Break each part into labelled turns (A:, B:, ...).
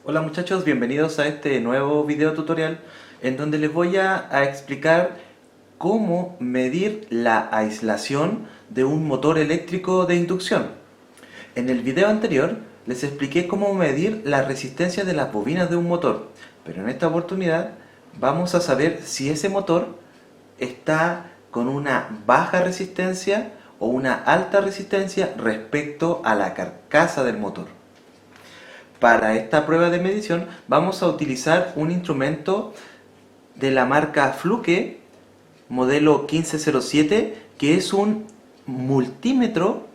A: Hola muchachos, bienvenidos a este nuevo video tutorial en donde les voy a explicar cómo medir la aislación de un motor eléctrico de inducción. En el video anterior les expliqué cómo medir la resistencia de las bobinas de un motor, pero en esta oportunidad vamos a saber si ese motor está con una baja resistencia o una alta resistencia respecto a la carcasa del motor. Para esta prueba de medición vamos a utilizar un instrumento de la marca Fluke, modelo 1507, que es un multímetro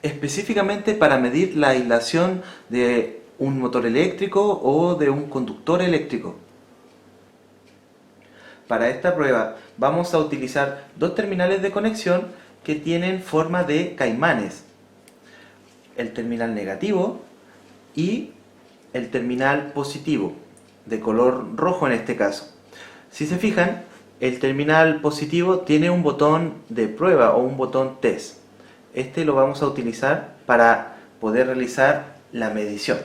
A: específicamente para medir la aislación de un motor eléctrico o de un conductor eléctrico. Para esta prueba vamos a utilizar dos terminales de conexión que tienen forma de caimanes. El terminal negativo y el terminal positivo, de color rojo en este caso. Si se fijan, el terminal positivo tiene un botón de prueba o un botón test. Este lo vamos a utilizar para poder realizar la medición.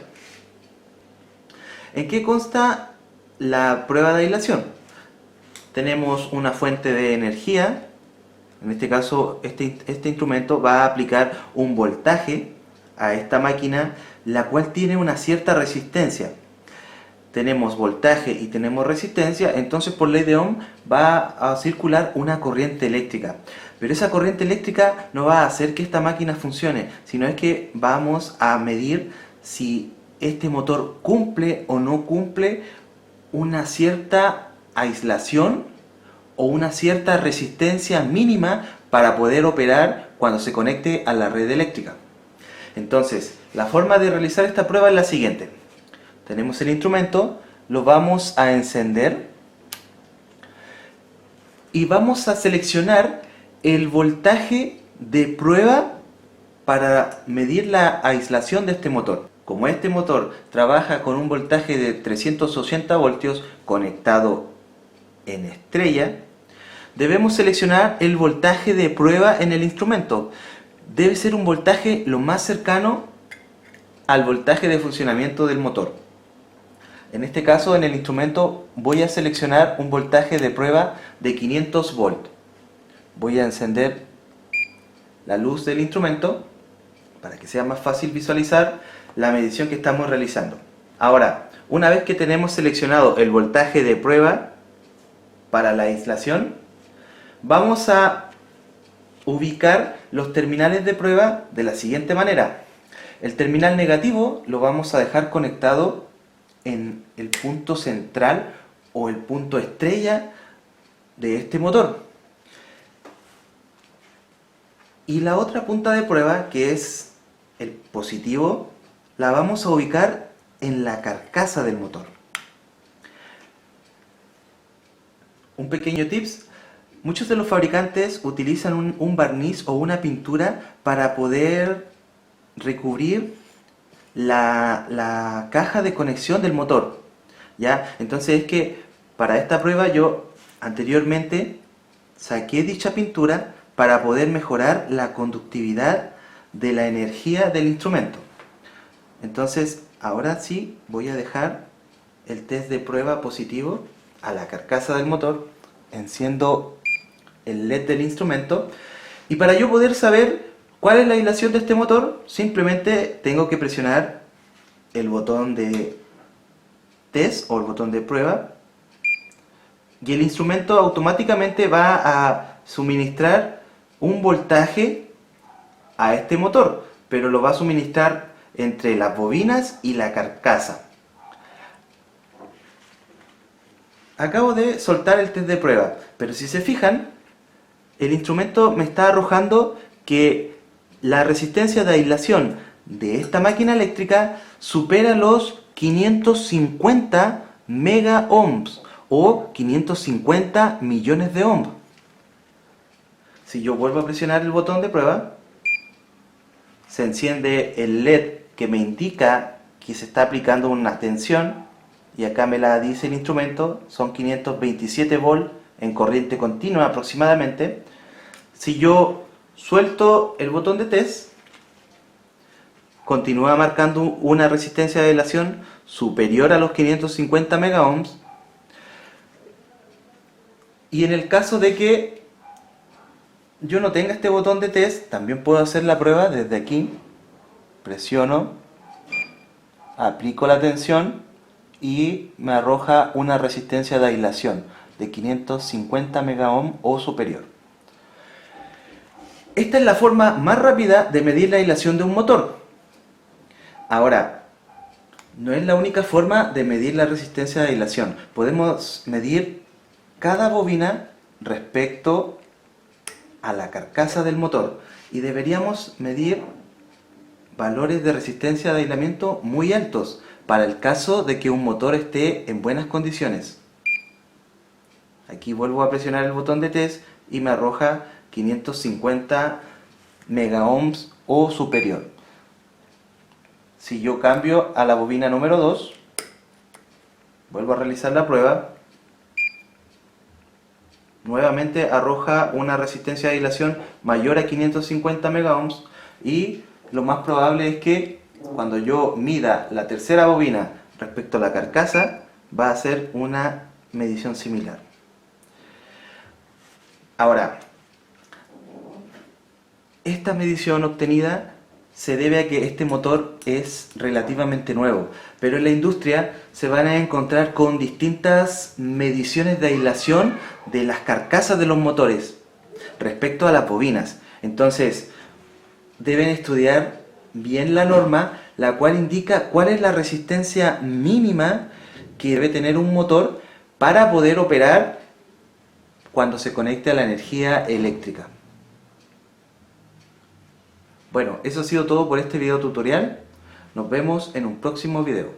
A: ¿En qué consta la prueba de aislación? Tenemos una fuente de energía. En este caso, este instrumento va a aplicar un voltaje a esta máquina, la cual tiene una cierta resistencia. Tenemos voltaje y tenemos resistencia, entonces por ley de Ohm va a circular una corriente eléctrica. Pero esa corriente eléctrica no va a hacer que esta máquina funcione, sino es que vamos a medir si este motor cumple o no cumple una cierta aislación o una cierta resistencia mínima para poder operar cuando se conecte a la red eléctrica. Entonces, la forma de realizar esta prueba es la siguiente. Tenemos el instrumento, lo vamos a encender y vamos a seleccionar el voltaje de prueba para medir la aislación de este motor. Como este motor trabaja con un voltaje de 380 voltios conectado en estrella, debemos seleccionar el voltaje de prueba en el instrumento. Debe ser un voltaje lo más cercano al voltaje de funcionamiento del motor. En este caso, en el instrumento voy a seleccionar un voltaje de prueba de 500 volt. Voy a encender la luz del instrumento para que sea más fácil visualizar la medición que estamos realizando. Ahora, una vez que tenemos seleccionado el voltaje de prueba para la aislación, vamos a ubicar los terminales de prueba de la siguiente manera. El terminal negativo lo vamos a dejar conectado en el punto central o el punto estrella de este motor. Y la otra punta de prueba, que es el positivo, la vamos a ubicar en la carcasa del motor. Un pequeño tips. Muchos de los fabricantes utilizan un barniz o una pintura para poder recubrir la caja de conexión del motor, ¿ya? Entonces es que para esta prueba yo anteriormente saqué dicha pintura para poder mejorar la conductividad de la energía del instrumento. Entonces ahora sí voy a dejar el test de prueba positivo a la carcasa del motor, enciendo el LED del instrumento y para yo poder saber cuál es la aislación de este motor, simplemente tengo que presionar el botón de test o el botón de prueba y el instrumento automáticamente va a suministrar un voltaje a este motor, pero lo va a suministrar entre las bobinas y la carcasa. Acabo de soltar el test de prueba, pero si se fijan, el instrumento me está arrojando que la resistencia de aislación de esta máquina eléctrica supera los 550 mega ohms o 550 millones de ohms. Si yo vuelvo a presionar el botón de prueba, se enciende el LED que me indica que se está aplicando una tensión y acá me la dice el instrumento, son 527 volts en corriente continua aproximadamente. Si yo suelto el botón de test, continúa marcando una resistencia de aislación superior a los 550 megaohms. Y en el caso de que yo no tenga este botón de test, también puedo hacer la prueba desde aquí. Presiono, aplico la tensión y me arroja una resistencia de aislación de 550 megaohm o superior. Esta es la forma más rápida de medir la aislación de un motor. Ahora, no es la única forma de medir la resistencia de aislación. Podemos medir cada bobina respecto a la carcasa del motor y deberíamos medir valores de resistencia de aislamiento muy altos para el caso de que un motor esté en buenas condiciones. Aquí vuelvo a presionar el botón de test y me arroja 550 megaohms o superior. Si yo cambio a la bobina número 2, vuelvo a realizar la prueba, nuevamente arroja una resistencia de aislación mayor a 550 megaohms y lo más probable es que cuando yo mida la tercera bobina respecto a la carcasa va a ser una medición similar. Ahora, esta medición obtenida se debe a que este motor es relativamente nuevo, pero en la industria se van a encontrar con distintas mediciones de aislación de las carcasas de los motores respecto a las bobinas. Entonces, deben estudiar bien la norma, la cual indica cuál es la resistencia mínima que debe tener un motor para poder operar cuando se conecte a la energía eléctrica. Bueno, eso ha sido todo por este video tutorial. Nos vemos en un próximo video.